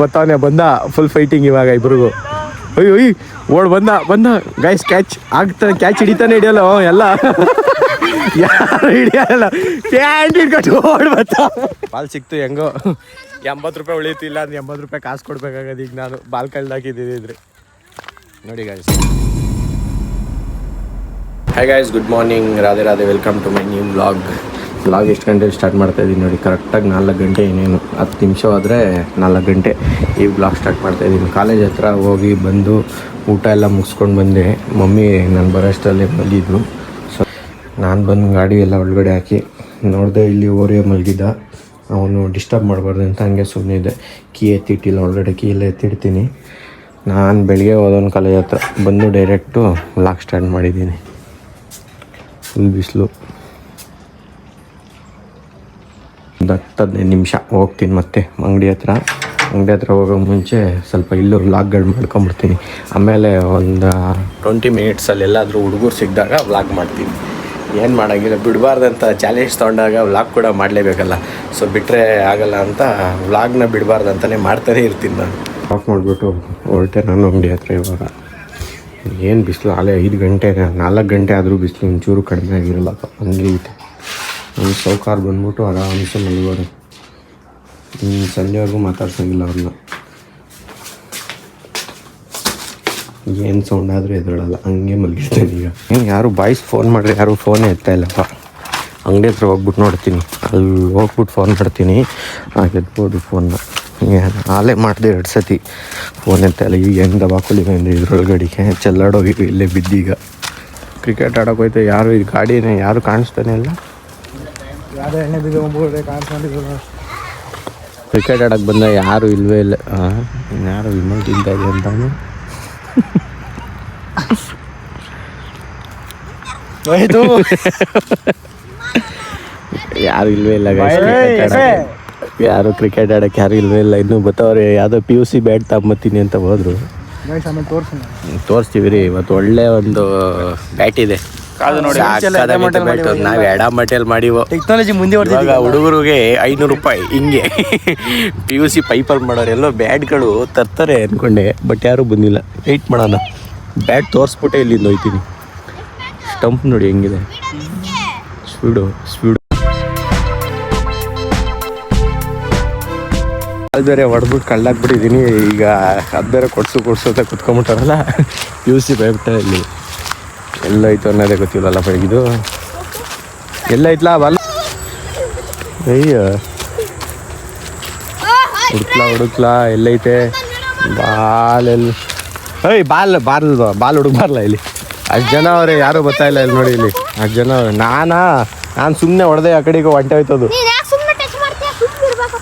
ಬರ್ತಾವನೆ ಬಂದ full fighting ಇವಾಗ ಇಬ್ರಿಗೂ. ಅಯ್ಯೋ ಓಡ್ ಬಂದ ಗೈಸ್ ಕ್ಯಾಚ್ ಆಗ್ತಾನೆ, ಕ್ಯಾಚ್ ಹಿಡಿತಾನೆ ಹಿಡಿಯಲ್ಲ ಎಲ್ಲ ಯಾರು ಹಿಡಿಯಲ್ಲ, ಪ್ಯಾಂಟ್ ಹಿಡ್ಕೊಂಡು ಓಡ್ ಬರ್ತಾ. ಬಾಲ್ ಸಿಕ್ತು ಹೆಂಗೋ, 80 ರೂಪಾಯಿ ಉಳಿತು, ಇಲ್ಲ ಅಂದ್ರೆ 80 ರೂಪಾಯಿ ಕಾಸು ಕೊಡ್ಬೇಕಾಗದು. ಈಗ ನಾನು ಬಾಲ್ ಕಳ್ದಾಕಿದ್ದಿದ್ರೆ ನೋಡಿ guys. Hi guys, good morning, Radhe Radhe, welcome to my new vlog. ಎಷ್ಟು ಗಂಟೆಗೆ ಸ್ಟಾರ್ಟ್ ಮಾಡ್ತಾಯಿದ್ದೀನಿ ನೋಡಿ, ಕರೆಕ್ಟಾಗಿ 4 ಗಂಟೆ, ಇನ್ನೇನು 10 ನಿಮಿಷ ಆದರೆ 4 ಗಂಟೆ ಈ ವ್ಲಾಗ್ ಸ್ಟಾರ್ಟ್ ಮಾಡ್ತಾಯಿದ್ದೀನಿ. ಕಾಲೇಜ್ ಹತ್ರ ಹೋಗಿ ಬಂದು ಊಟ ಎಲ್ಲ ಮುಗಿಸ್ಕೊಂಡು ಬಂದೆ. ಮಮ್ಮಿ ನಾನು ಬರೋಷ್ಟಲ್ಲೇ ಮಲಗಿದ್ರು. ಸೊ ನಾನು ಬಂದು ಗಾಡಿ ಎಲ್ಲ ಒಳಗಡೆ ಹಾಕಿ ನೋಡಿದೆ, ಇಲ್ಲಿ ಓರಿಯೋ ಮಲಗಿದ್ದ. ಅವನು ಡಿಸ್ಟರ್ಬ್ ಮಾಡಬಾರ್ದು ಅಂತ ಹಂಗೆ ಸುಮ್ಮನೆ ಇದೆ. ಕೀ ಎತ್ತಿಟ್ಟಿಲ್ಲ, ಒಳಗಡೆ ಕೀ ಎಲ್ಲ ಎತ್ತಿಡ್ತೀನಿ. ನಾನು ಬೆಳಗ್ಗೆ ಹೋದವನು ಕಾಲೇಜ್ ಹತ್ರ ಬಂದು ಡೈರೆಕ್ಟು ವ್ಲಾಗ್ ಸ್ಟಾರ್ಟ್ ಮಾಡಿದ್ದೀನಿ. ಫುಲ್ ಬಿಸಿಲು. 10-15 ನಿಮಿಷ ಹೋಗ್ತೀನಿ ಮತ್ತೆ ಅಂಗಡಿ ಹತ್ರ ಹೋಗೋ ಮುಂಚೆ ಸ್ವಲ್ಪ ಇಲ್ಲೂ ವ್ಲಾಗ್ಗಳು ಮಾಡ್ಕೊಂಬಿಡ್ತೀನಿ. ಆಮೇಲೆ ಒಂದು 20 ಮಿನಿಟ್ಸಲ್ಲಿ ಎಲ್ಲಾದರೂ ಹುಡುಗರು ಸಿಕ್ಕಿದಾಗ ವ್ಲಾಗ್ ಮಾಡ್ತೀನಿ. ಏನು ಮಾಡೋಂಗಿಲ್ಲ, ಬಿಡಬಾರ್ದಂತ ಚಾಲೆಂಜ್ ತೊಗೊಂಡಾಗ ವ್ಲಾಗ್ ಕೂಡ ಮಾಡಲೇಬೇಕಲ್ಲ. ಸೊ ಬಿಟ್ಟರೆ ಆಗಲ್ಲ ಅಂತ ವ್ಲಾಗ್ನ ಬಿಡಬಾರ್ದಂತಲೇ ಮಾಡ್ತಾನೇ ಇರ್ತೀನಿ. ನಾನು ಆಫ್ ಮಾಡಿಬಿಟ್ಟು ಹೊರಟೆ ನಾನು ಅಂಗಡಿ ಹತ್ರ. ಇವಾಗ ಏನು ಬಿಸಿಲು, ಅಲ್ಲೇ 5 ಗಂಟೆ 4 ಗಂಟೆ ಆದರೂ ಬಿಸಿಲು ಒಂಚೂರು ಕಡಿಮೆ ಆಗಿರಲ್ಲಪ್ಪ, ಹಂಗೆ ಐತೆ. ಒಂದು ಸೌಕಾರ ಬಂದ್ಬಿಟ್ಟು ಆರಾಮ್ಸೆ ಮಲಗೋರು. ಸಂಜೆವರೆಗೂ ಮಾತಾಡ್ಸೋಂಗಿಲ್ಲ ಅವ್ರನ್ನ. ಏನು ಸೌಂಡ್ ಆದರೂ ಎದುರಲ್ಲ, ಹಂಗೆ ಮಲಗಿರ್ತೇನೆ. ಈಗ ಏನು ಯಾರು ಬಾಯ್ಸ್ ಫೋನ್ ಮಾಡಿದ್ರೆ ಯಾರು ಫೋನೇ ಎತ್ತಾ ಇಲ್ಲಪ್ಪ. ಅಂಗಡಿ ಹತ್ರ ಹೋಗ್ಬಿಟ್ಟು ನೋಡ್ತೀನಿ, ಅಲ್ಲಿ ಹೋಗ್ಬಿಟ್ಟು ಫೋನ್ ಮಾಡ್ತೀನಿ, ಎತ್ಬೋದು ಫೋನ್ನ. ಆಲೇ ಮಾಡಿದೆ 2 ಸತಿ ಫೋನ್ ಎತ್ತ ಇಲ್ಲ. ಈಗ ಹೆಂಗೆ ದಬಾಕೊಳ್ಳಿ ಬಂದು ಇದ್ರೊಳಗಡೆಗೆ ಚೆಲ್ಲಾಡೋಗಿ ಇಲ್ಲೇ ಬಿದ್ದೀಗ. ಕ್ರಿಕೆಟ್ ಆಡೋಕೆ ಹೋಯ್ತು, ಯಾರು ಈ ಗಾಡಿನೇ ಯಾರು ಕಾಣಿಸ್ತಾನೆ ಇಲ್ಲ. ಕ್ರಿಕೆಟ್ ಆಡೋಕ್ಕೆ ಬಂದ ಯಾರು ಇಲ್ವೇ ಇಲ್ಲ. ಯಾರು ವಿಮಲ್ ತಿಂತಾ ಇದೆ ಅಂತಾನು ಯಾರು ಇಲ್ವೇ ಇಲ್ಲ, ಯಾರು ಕ್ರಿಕೆಟ್ ಆಡೋಕ್ಕೆ ಯಾರು ಇಲ್ವೇ ಇಲ್ಲ. ಇನ್ನೂ ಬತ್ತವ್ರೆ, ಯಾವುದೋ PUC ಬ್ಯಾಟ್ ತಗೊಂಬತ್ತೀನಿ ಅಂತ ಹೋದ್ರು. ತೋರಿಸ್ತೀವಿ ರೀ. ಇವತ್ತು ಒಳ್ಳೆ ಒಂದು ಬ್ಯಾಟ್ ಇದೆ, ನಾವು ಎಡ ಮಟೇಲ್ ಮಾಡಿವೋ. ಟೆಕ್ನಾಲಜಿ ಮುಂದೆ ಇವಾಗ ಹುಡುಗರಿಗೆ 500 ರೂಪಾಯಿ ಹಿಂಗೆ PUC ಪೈಪಲ್ಲಿ ಮಾಡೋರು ಎಲ್ಲೋ ಬ್ಯಾಟ್ಗಳು ತರ್ತಾರೆ ಅಂದ್ಕೊಂಡೆ, ಬಟ್ ಯಾರೂ ಬಂದಿಲ್ಲ. ವೆಯ್ಟ್ ಮಾಡೋಣ, ಬ್ಯಾಟ್ ತೋರಿಸ್ಬಿಟ್ಟೆ ಇಲ್ಲಿಂದ ಹೋಯ್ತೀನಿ. ಸ್ಟಂಪ್ ನೋಡಿ ಹೆಂಗಿದೆ, ಸ್ಪೀಡು ಅದು ಬೇರೆ ಹೊಡೆದ್ಬಿಟ್ಟು ಕಳ್ಳಾಕ್ಬಿಟ್ಟಿದ್ದೀನಿ. ಈಗ ಅದು ಬೇರೆ ಕೊಡ್ಸೋತ ಕುತ್ಕೊಂಬಿಟ್ಟಾರಲ್ಲ PUC ಪೈಪಲ್ಲಿ. ಎಲ್ಲೈತು ಅನ್ನೋದೇ ಗೊತ್ತಿಲ್ಲಲ್ಲ ಇದು ಎಲ್ಲೈತ್ಲಾ ಬಾಲ್. ಅಯ್ಯೋ ಹುಡುಕ್ಲಾ ಎಲ್ಲೈತೆ ಬಾಲೆಲ್ಲ. ಬಾಲ್ ಹುಡುಕ್ಬಾರ್ಲ ಇಲ್ಲಿ. 10 ಜನ ಅವ್ರೆ, ಯಾರು ಗೊತ್ತಾಯಿಲ್ಲ ಇಲ್ಲಿ ನೋಡಿ. ಇಲ್ಲಿ 10 ಜನ ಅವ್ರೆ. ನಾನು ಸುಮ್ಮನೆ ಹೊಡೆದೆ, ಆ ಕಡೆಗೆ ಹೊಂಟೆ ಹೋಯ್ತದು.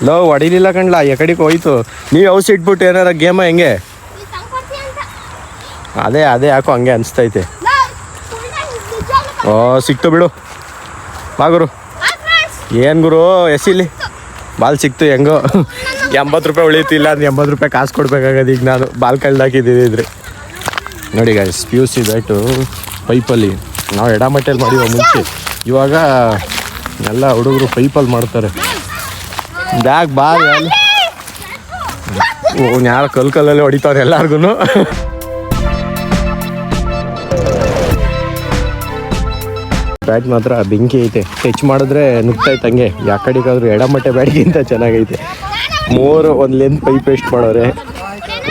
ಲೋ ಹೊಡಿಲಿಲ್ಲ ಕಣ್ಲ, ಆ ಕಡೆಗೆ ಹೋಯ್ತು. ನೀವು ಔಷಧಿ ಇಟ್ಬಿಟ್ಟು ಏನಾರ ಗೇಮ ಹೆಂಗೆ ಅದೇ ಯಾಕೋ ಹಂಗೆ ಅನಿಸ್ತೈತೆ. ಸಿಕ್ತು ಬಿಡು, ಬಾ ಗುರು. ಏನು ಗುರು ಎಸಿಲಿ ಬಾಲ್ ಸಿಕ್ತು ಹೆಂಗೋ. 80 ರೂಪಾಯಿ ಉಳಿತು, ಇಲ್ಲ ಅಂದ್ರೆ 80 ರೂಪಾಯಿ ಕಾಸು ಕೊಡ್ಬೇಕಾಗದು. ಈಗ ನಾನು ಬಾಲ್ ಕಳ್ದಾಕಿದ್ದಿದ್ರೆ ನೋಡಿ ಗಾಯ್ಸ್, PUC ಬ್ಯಾಟು ಪೈಪಲ್ಲಿ. ನಾವು ಎಡ ಮಟ್ಟೆಯಲ್ಲಿ ಮಾಡಿವ ಮುಂಚೆ, ಇವಾಗ ಎಲ್ಲ ಹುಡುಗರು ಪೈಪಲ್ಲಿ ಮಾಡ್ತಾರೆ. ಬ್ಯಾಗ್ ಬಾಲ್ ಯಾರು ಕಲ್ಲಲ್ಲಿ ಹೊಡಿತಾರೆ ಎಲ್ಲಾರ್ಗು. ಬ್ಯಾಟ್ ಮಾತ್ರ ಬೆಂಕಿ ಐತೆ, ಟಚ್ ಮಾಡಿದ್ರೆ ನುಗ್ತೈತೆ ಹಂಗೆ. ಯಾವ ಕಡೆಗಾದ್ರು ಎಡಮಟ್ಟೆ ಬ್ಯಾಟ್ಗಿಂತ ಚೆನ್ನಾಗೈತೆ. ಒಂದು ಲೆಂತ್ ಪೈಪ್ ವೇಸ್ಟ್ ಮಾಡೋರೆ,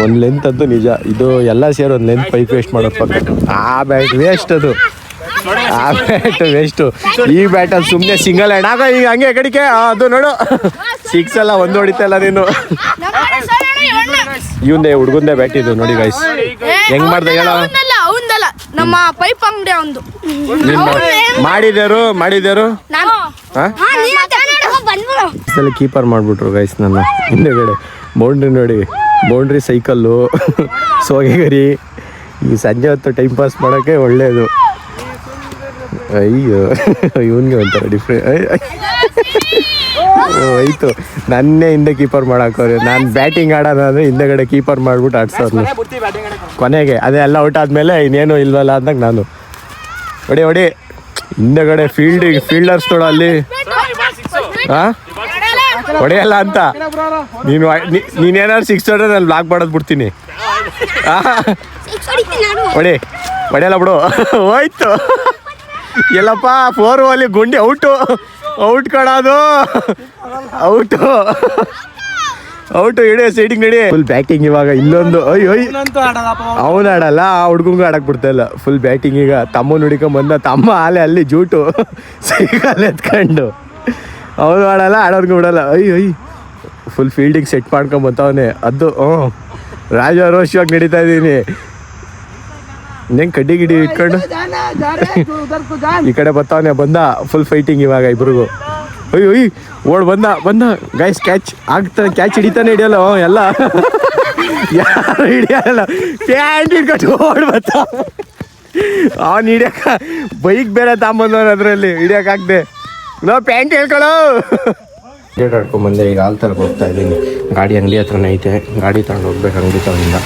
ಒಂದು ಲೆಂತ್ ಅಂತೂ ನಿಜ. ಇದು ಎಲ್ಲ ಸೇರಿ ಒಂದು ಲೆಂತ್ ಪೈಪ್ ವೇಸ್ಟ್ ಮಾಡೋದು ಪಕ್ಕ. ಆ ಬ್ಯಾಟ್ ವೇಸ್ಟ್, ಆ ಬ್ಯಾಟ್ ವೇಸ್ಟು. ಈ ಬ್ಯಾಟಲ್ಲಿ ಸುಮ್ಮನೆ ಸಿಂಗಲ್ ಹ್ಯಾಂಡ್ ಆಗ ಈಗ ಹಂಗೆ ಕಡಿಕೆ ಅದು ನೋಡು 6 ಅಲ್ಲ 1 ಹೊಡಿತಲ್ಲ ನೀನು. ಇವಂದೇ ಹುಡುಗಂದೇ ಬ್ಯಾಟ್ ಇದು ನೋಡಿ ಗೈಸ್. ಹೆಂಗ್ ಮಾಡ್ದೆ ಹೇಳ, ನಮ್ಮ ಪೈಪ್ ಅಂಗಡಿ ಒಂದು ಮಾಡಿದ್ಯಾರು ಕೀಪರ್ ಮಾಡ್ಬಿಟ್ರು ಗೈಸ್. ನನ್ನ ಹಿಂದೆಗಡೆ ಬೌಂಡ್ರಿ ನೋಡಿ, ಬೌಂಡ್ರಿ ಸೈಕಲ್ಲು ಸೋಗೆಗರಿ. ಈ ಸಂಜೆ ಹೊತ್ತು ಟೈಮ್ ಪಾಸ್ ಮಾಡೋಕ್ಕೆ ಒಳ್ಳೆಯದು. ಅಯ್ಯೋ ಇವನ್ಗೆ ಒಂಥರ ಡಿಫ್ರೆಂಟ್ ಹೋಯ್ತು. ನನ್ನೇ ಹಿಂದೆ ಕೀಪರ್ ಮಾಡಾಕೋರು. ನಾನು ಬ್ಯಾಟಿಂಗ್ ಆಡೋಣ ಅಂದರೆ ಹಿಂದೆಗಡೆ ಕೀಪರ್ ಮಾಡ್ಬಿಟ್ಟು ಆಡ್ಸೋರು. ಕೊನೆಗೆ ಅದೇ ಎಲ್ಲ ಔಟ್ ಆದಮೇಲೆ ಇನ್ನೇನು ಇಲ್ವಲ್ಲ ಅಂದಾಗ ನಾನು ಹೊಡಿ ಹಿಂದೆಗಡೆ ಫೀಲ್ಡರ್ಸ್ ತೊಡೋ ಅಲ್ಲಿ. ಹಾಂ ಹೊಡೆಯಲ್ಲ ಅಂತ ನೀನೇನಾದ್ರು 6 ಹೊಡೆದ್ರೆ ನಾನು ಬ್ಲಾಕ್ ಮಾಡೋದು ಬಿಡ್ತೀನಿ. ಹೊಡೆಯಲ್ಲ ಬಿಡು. ಹೋಯ್ತು ಎಲ್ಲಪ್ಪ 4 ಅಲ್ಲಿ ಗುಂಡಿ ಔಟ್ ಕಾಣೋದು ಔಟು ಇಡೀ ಸೈಡಿಗೆ ನಡಿ. ಫುಲ್ ಬ್ಯಾಟಿಂಗ್ ಇವಾಗ ಇಲ್ಲೊಂದು ಅವನು ಆಡಲ್ಲ, ಆ ಹುಡ್ಗಂಗೂ ಆಡಕ್ ಬಿಡ್ತಾ ಇಲ್ಲ. ಫುಲ್ ಬ್ಯಾಟಿಂಗ್ ಈಗ ತಮ್ಮ ನುಡಿಕೊಂಡ್ ಬಂದ. ತಮ್ಮ ಆಲೆ ಅಲ್ಲಿ ಜೂಟು ಸೈಕಲ್ ಎತ್ಕೊಂಡು ಅವನು ಆಡಲ್ಲ, ಆಡೋರ್ಗೂ ಬಿಡಲ್ಲ. ಫುಲ್ ಫೀಲ್ಡಿಂಗ್ ಸೆಟ್ ಮಾಡ್ಕೊಂಡ್ ಬಂತವನೆ. ಅದು ರಾಜಾರೋಷವಾಗಿ ನಡೀತಾ ಇದ್ದೀನಿ. ಇನ್ನೇನು ಕಡ್ಡಿ ಗಿಡಿ ಇಟ್ಕೊಂಡು ಈ ಕಡೆ ಬರ್ತಾವನೆ. ಬಂದ ಫುಲ್ ಫೈಟಿಂಗ್ ಇವಾಗ ಇಬ್ರಿಗೂ. ಓಡ್ ಬಂದ ಗೈಸ್ ಕ್ಯಾಚ್ ಆಗ್ತಾನೆ. ಕ್ಯಾಚ್ ಹಿಡಿತಾನೆ ಹಿಡಿಯಲ್ಲ ಎಲ್ಲ ಯಾರು ಹಿಡಿಯಲ್ಲ. ಪ್ಯಾಂಟ್ ಹಿಡ್ಕೊಂಡು ಓಡ್ ಬರ್ತ. ಅವನು ಹಿಡಿಯಕ ಬೈಕ್ ಬೇರೆ ತಗೊಂಬಂದವನು, ಅದರಲ್ಲಿ ಹಿಡಿಯೋಕ್ಕಾಗ್ದೆ. ಪ್ಯಾಂಟ್ ಹೇಳ್ಕೊಳ್ಳೋ. ಕ್ರಿಕೆಟ್ ಆಡ್ಕೊಂಬಂದೆ. ಈಗ ಹಾಲು ತರಕ್ಕೆ ಹೋಗ್ತಾ ಇದ್ದೀನಿ. ಗಾಡಿ ಅಂಗಡಿ ಹತ್ರನೇ ಐತೆ. ಗಾಡಿ ತಗೊಂಡು ಹೋಗ್ಬೇಕು. ಅಂಗಡಿ ತಗೊಂಡಿಂದ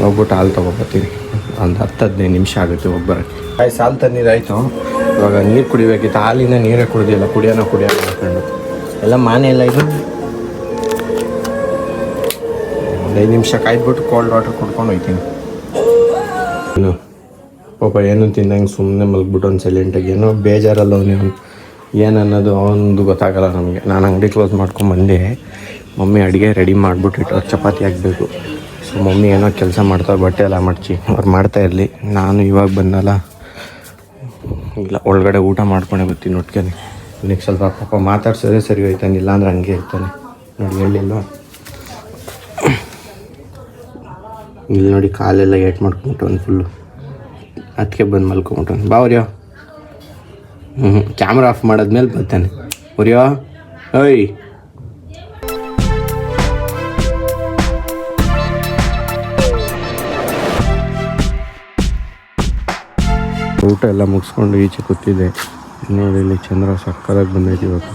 ಹೋಗ್ಬಿಟ್ಟು ಹಾಲು ತೊಗೊಬರ್ತೀನಿ. ಒಂದು 10-15 ನಿಮಿಷ ಆಗುತ್ತೆ ಹೋಗ್ಬರೋಕ್ಕೆ. ಹಾಲು ತಂದಿದ್ದಾಯಿತು. ಇವಾಗ ನೀರು ಕುಡಿಬೇಕಿತ್ತು. ಹಾಲಿನ ನೀರೇ ಕುಡಿದಿಲ್ಲ. ಕುಡಿಯೋಣ ಅಂದ್ಕೊಂಡು ಎಲ್ಲ ಮಾನೆ ಎಲ್ಲ ಇದು. ಒಂದು 5 ನಿಮಿಷ ಕಾಯ್ದುಬಿಟ್ಟು ಕೋಲ್ಡ್ ವಾಟರ್ ಕುಡ್ಕೊಂಡು ಹೋಗ್ತೀನಿ. ಏನು ಪಾಪ ಏನು ತಿಂದಂಗೆ ಸುಮ್ಮನೆ ಮಲ್ಗ್ಬಿಟ್ಟು ಒಂದು ಸೈಲೆಂಟಾಗಿ ಏನೋ ಬೇಜಾರಲ್ಲ ಅವನು. ಏನು ಅನ್ನೋದು ಅವನದು ಗೊತ್ತಾಗಲ್ಲ ನಮಗೆ. ನಾನು ಅಂಗಡಿ ಕ್ಲೋಸ್ ಮಾಡ್ಕೊಂಬಂದೆ. ಮಮ್ಮಿ ಅಡುಗೆ ರೆಡಿ ಮಾಡಿಬಿಟ್ಟಿಟ್ಟು ಚಪಾತಿ ಹಾಕಬೇಕು. ಸೊ ಮಮ್ಮಿ ಏನೋ ಕೆಲಸ ಮಾಡ್ತಾರೆ, ಬಟ್ಟೆ ಎಲ್ಲ ಮಡಚಿ ಅವ್ರು ಮಾಡ್ತಾಯಿರಲಿ. ನಾನು ಇವಾಗ ಬಂದಲ್ಲ, ಇಲ್ಲ ಒಳಗಡೆ ಊಟ ಮಾಡ್ಕೊಂಡೆ ಬರ್ತೀನಿ ಒಟ್ಟಿಗೆ. ನನಗೆ ಸ್ವಲ್ಪ ಪಾಪ ಮಾತಾಡ್ಸೋದೇ ಸರಿ ಹೋಯ್ತಾನೆ, ಇಲ್ಲಾಂದ್ರೆ ಹಂಗೆ ಇರ್ತಾನೆ. ನೋಡಿ ಹೇಳಿಲ್ಲ ಇಲ್ಲಿ ನೋಡಿ ಕಾಲೆಲ್ಲ ಏಟ್ ಮಾಡ್ಕೊಂಬಿಟ್ಟವನು ಫುಲ್ಲು. ಅದಕ್ಕೆ ಬಂದು ಮಲ್ಕೊಂಬಿಟ್ಟವನು. ಬಾ ಅವ್ರ್ಯೋ. ಕ್ಯಾಮ್ರಾ ಆಫ್ ಮಾಡಾದ್ಮೇಲೆ ಬರ್ತಾನೆ. ಅವ್ರ್ಯೋ ಓಯ್ ಊಟ ಎಲ್ಲ ಮುಗಿಸ್ಕೊಂಡು ಈಚೆ ಕೂತಿದ್ದೆ. ನೋಡಿ ಇಲ್ಲಿ ಚಂದ್ರ ಸಕ್ಕದಾಗಿ ಬಂದೈತಿ ಇವತ್ತು.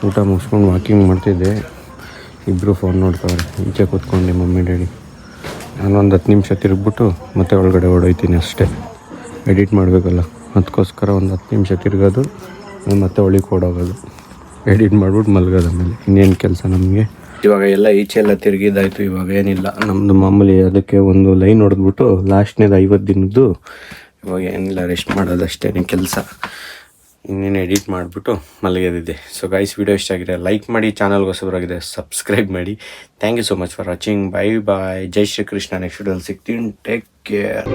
ಊಟ ಮುಗಿಸ್ಕೊಂಡು ವಾಕಿಂಗ್ ಮಾಡ್ತಿದ್ದೆ. ಇಬ್ಬರು ಫೋನ್ ನೋಡ್ತಾವ್ರೆ. ಈಚೆ ಕೂತ್ಕೊಂಡು ಮಮ್ಮಿ ಡ್ಯಾಡಿ. ನಾನೊಂದು 10 ನಿಮಿಷ ತಿರುಗ್ಬಿಟ್ಟು ಮತ್ತೆ ಒಳಗಡೆ ಓಡೋಯ್ತೀನಿ ಅಷ್ಟೇ. ಎಡಿಟ್ ಮಾಡಬೇಕಲ್ಲ, ಅದಕ್ಕೋಸ್ಕರ ಒಂದು 10 ನಿಮಿಷ ತಿರುಗೋದು, ಮತ್ತೆ ಒಳಗೆ ಓಡೋಗೋದು, ಎಡಿಟ್ ಮಾಡ್ಬಿಟ್ಟು ಮಲಗೋದು. ಆಮೇಲೆ ಇನ್ನೇನು ಕೆಲಸ ನಮಗೆ. ಇವಾಗ ಎಲ್ಲ ಈಚೆ ಎಲ್ಲ ತಿರುಗಿದಾಯಿತು. ಇವಾಗ ಏನಿಲ್ಲ, ನಮ್ಮದು ಮಾಮೂಲಿ. ಅದಕ್ಕೆ ಒಂದು ಲೈನ್ ಹೊಡೆದ್ಬಿಟ್ಟು ಲಾಸ್ಟ್ನೇದು 50 ದಿನದ್ದು. ಇವಾಗ ಏನಿಲ್ಲ, ರೆಸ್ಟ್ ಮಾಡೋದಷ್ಟೇ ಕೆಲಸ. ಇನ್ನೇನು ಎಡಿಟ್ ಮಾಡಿಬಿಟ್ಟು ಮಲಗೋದಿದೆ. ಸೊ ಗೈಸ್, ವಿಡಿಯೋ ಇಷ್ಟ ಆಗಿದೆ ಲೈಕ್ ಮಾಡಿ, ಚಾನಲ್ಗೆ ಹೊಸಬರಾಗಿದೆ ಸಬ್ಸ್ಕ್ರೈಬ್ ಮಾಡಿ. Thank you so much for watching. Bye bye. ಜೈ ಶ್ರೀ ಕೃಷ್ಣ. ನೆಕ್ಸ್ಟ್ ವಿಡಿಯೋದಲ್ಲಿ ಸಿಗ್ತೀನಿ. Take care.